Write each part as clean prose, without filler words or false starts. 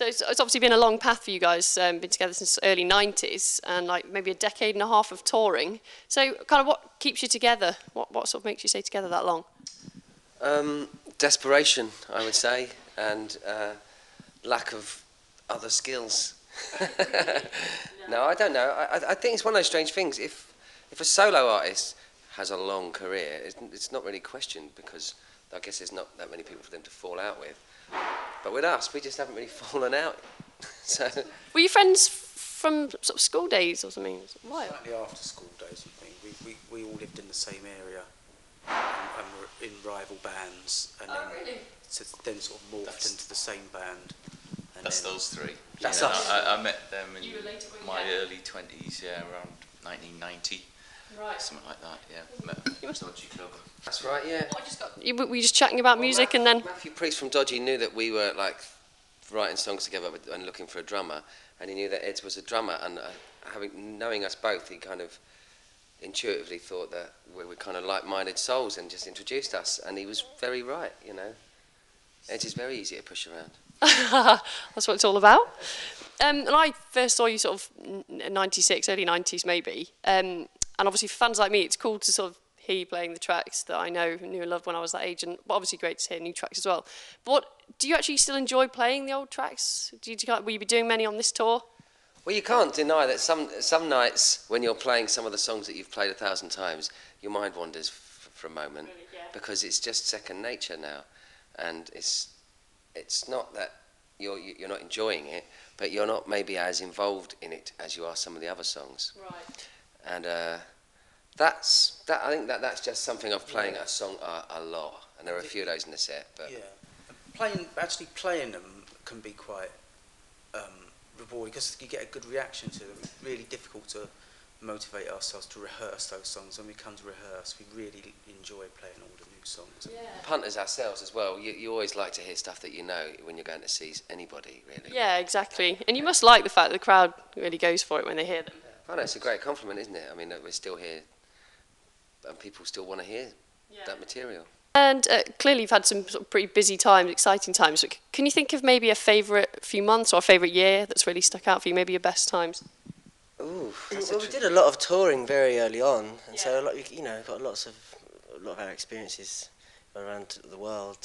it's obviously been a long path for you guys, been together since early 90s, and like maybe a decade and a half of touring. So kind of what keeps you together? What sort of makes you stay together that long? Desperation, I would say, and lack of other skills. No, I don't know. I think it's one of those strange things. If a solo artist has a long career, it's not really questioned, because I guess there's not that many people for them to fall out with. But with us, we just haven't really fallen out. So. Were you friends from sort of school days or something? Why? Slightly after school days, I think. We all lived in the same area and were in rival bands, and then sort of morphed into the same band. And that's those three. That's us. I met them in my early 20s, around 1990. Right. Something like that, yeah. Met Dodgy Club. That's right, yeah. Were you just chatting about music and then... Matthew Priest from Dodgy knew that we were like writing songs together and looking for a drummer, and he knew that Ed was a drummer, and knowing us both, he kind of intuitively thought that we were kind of like-minded souls, and just introduced us, and he was very right, you know. Ed is very easy to push around. That's what it's all about. And I first saw you sort of 96, early 90s maybe, and obviously for fans like me, it's cool to sort of hear you playing the tracks that I knew and loved when I was that age, and obviously great to hear new tracks as well. But do you actually still enjoy playing the old tracks? Will you be doing many on this tour? Well, you can't deny that some nights when you're playing some of the songs that you've played 1,000 times, your mind wanders for a moment, really, yeah. Because it's just second nature now, and it's not that you're not enjoying it, but you're not maybe as involved in it as you are some of the other songs. Right. And I think that's just something of playing a song a lot, and there are a few of those in the set. But yeah, actually playing them can be quite rewarding, because you get a good reaction to them. It's really difficult to motivate ourselves to rehearse those songs. When we come to rehearse, we really enjoy playing all the new songs. Yeah. Punters ourselves as well, you always like to hear stuff that you know when you're going to see anybody, really. Yeah, exactly. And you must like the fact that the crowd really goes for it when they hear them. I know, it's a great compliment, isn't it? I mean, that we're still here, and people still want to hear that material. And clearly you've had some sort of pretty busy times, exciting times. So can you think of maybe a favourite few months or a favourite year that's really stuck out for you, maybe your best times? Ooh, well, we did a lot of touring very early on, and so got a lot of our experiences around the world,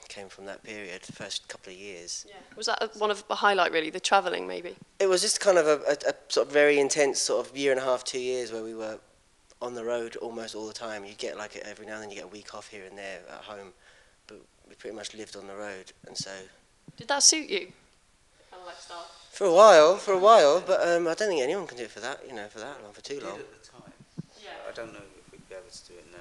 came from that period, the first couple of years. Yeah. Was that one of a highlight, really, the travelling, maybe? It was just kind of a sort of very intense sort of year and a half, 2 years where we were on the road almost all the time. You get like every now and then you get a week off here and there at home, but we pretty much lived on the road, and so. Did that suit you? Kind of lifestyle. For a while, but I don't think anyone can do it for that, for that long, for too long. At the time. Yeah. I don't know if we'd be able to do it now.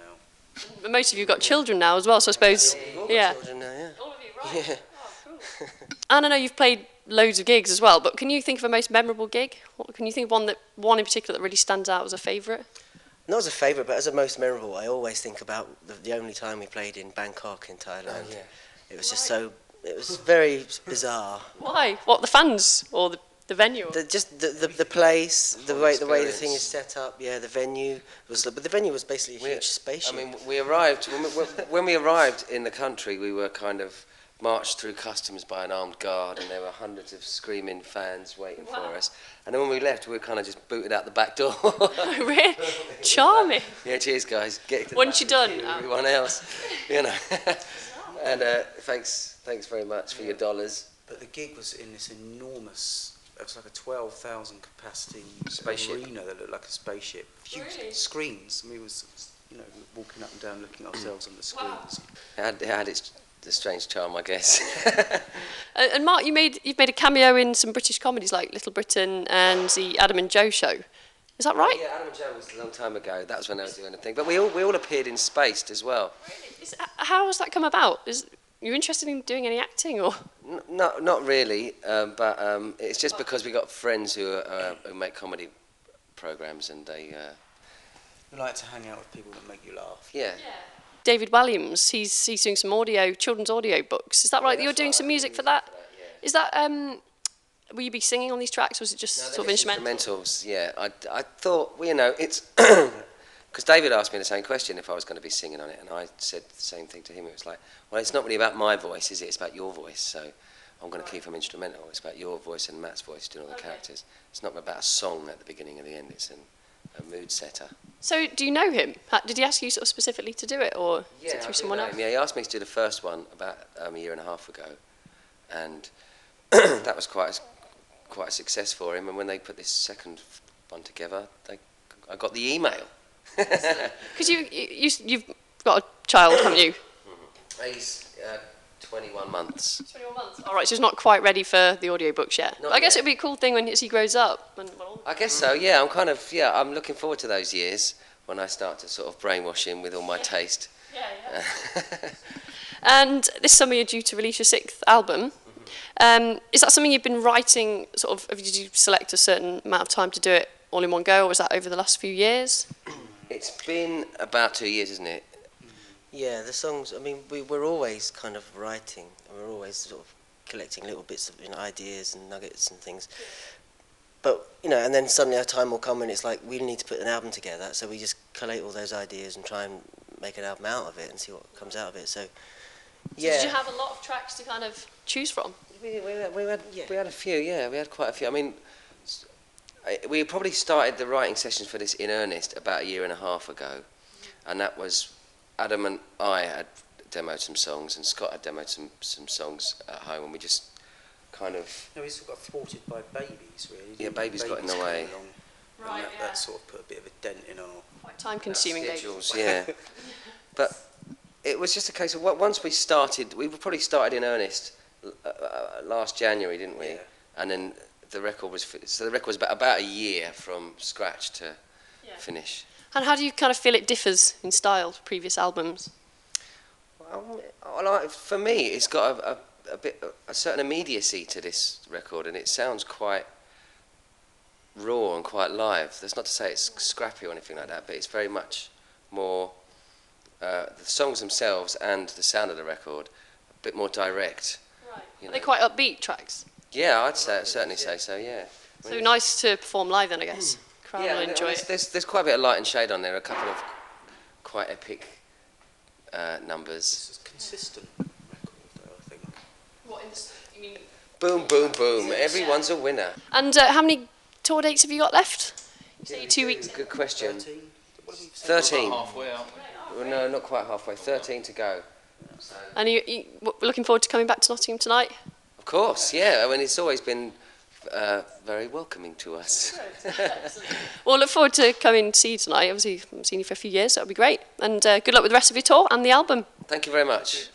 But most of you have got children now as well, so I suppose. Yeah. Children now, yeah. All of you, right? Yeah. Oh, cool. And I know you've played loads of gigs as well, but can you think of a most memorable gig? Can you think of one in particular that really stands out as a favourite? Not as a favourite, but as a most memorable, I always think about the only time we played in Bangkok in Thailand. Oh, yeah. It was just so. It was very bizarre. Why? What, the fans or the venue? Just the place, the way the thing is set up. Yeah, the venue was, but the venue was basically a huge spaceship. I mean, we arrived when we arrived in the country. We were kind of marched through customs by an armed guard, and there were hundreds of screaming fans waiting for us. And then when we left, we were kind of just booted out the back door. Really? Charming. Yeah, cheers, guys. Once you're done, everyone else, And thanks very much for your dollars. But the gig was in this enormous. It was like a 12,000 capacity arena that looked like a spaceship. Huge screens. I mean, it was walking up and down, looking at ourselves on the screens. Wow. It had its strange charm, I guess. And Mark, you've made a cameo in some British comedies like Little Britain and the Adam and Joe show. Is that right? Yeah, Adam and Joe was a long time ago. That was when I was doing the thing. But we all appeared in Spaced as well. Really? How has that come about? You interested in doing any acting, or? Not really, but it's just because we got friends who make comedy programs, and they. We like to hang out with people that make you laugh. Yeah. David Williams, he's doing some children's audio books. Is that right? That you're doing some music for that? Yeah. Is that will you be singing on these tracks, or is it just sort of instrumentals? Yeah, I thought, it's because David asked me the same question if I was going to be singing on it, and I said the same thing to him. It was like, well, it's not really about my voice, is it? It's about your voice. So I'm going to keep them instrumental. It's about your voice and Matt's voice doing all the characters. It's not about a song at the beginning and the end. It's a mood setter. So do you know him? Did he ask you sort of specifically to do it, or is it through someone else? Yeah, he asked me to do the first one about a year and a half ago, and that was quite a success for him. And when they put this second one together, I got the email. Because you've got a child, haven't you? He's 21 months. 21 months. All right, so he's not quite ready for the audiobooks yet. Not I guess yet. it'd be a cool thing as he grows up. I guess so. Yeah, I'm looking forward to those years when I start to sort of brainwash him with all my taste. Yeah. And this summer you're due to release your 6th album. Is that something you've been writing? Sort of, did you select a certain amount of time to do it all in one go, or was that over the last few years? It's been about 2 years, isn't it? Yeah, the songs, I mean, we're always kind of writing, and we're always sort of collecting little bits of ideas and nuggets and things. But, and then suddenly a time will come when it's like, we need to put an album together, so we just collate all those ideas and try and make an album out of it and see what comes out of it. So, yeah. So did you have a lot of tracks to kind of choose from? We had a few, yeah, we had quite a few. I mean, we probably started the writing sessions for this in earnest about a year and a half ago, and that was Adam and I had demoed some songs, and Scott had demoed some songs at home, and we just kind of... No, we sort of got thwarted by babies, really. Yeah, babies got in the way. Right, that sort of put a bit of a dent in our... Quite time-consuming schedules, yeah. But it was just a case of once we started, we probably started in earnest last January, didn't we? Yeah. And then the record was about a year from scratch to finish. And how do you kind of feel it differs in style to previous albums? Well, for me, it's got a certain immediacy to this record, and it sounds quite raw and quite live. That's not to say it's scrappy or anything like that, but it's very much more the songs themselves and the sound of the record a bit more direct. Right. Are they quite upbeat tracks? Yeah, I'd certainly say so. Yeah. So nice to perform live then, I guess. Crowd will enjoy it. There's quite a bit of light and shade on there. A couple of quite epic numbers. It's a consistent record, though, I think. What, you mean? Boom, boom, boom. Everyone's a winner. And how many tour dates have you got left? You say 2 weeks. Good question. 13? What have we said? 13. Halfway out. Well, no, not quite halfway. 13 to go. And you looking forward to coming back to Nottingham tonight? Of course, yeah. I mean, it's always been very welcoming to us. Well, look forward to coming to see you tonight. Obviously, I haven't seen you for a few years, so that'll be great. And good luck with the rest of your tour and the album. Thank you very much.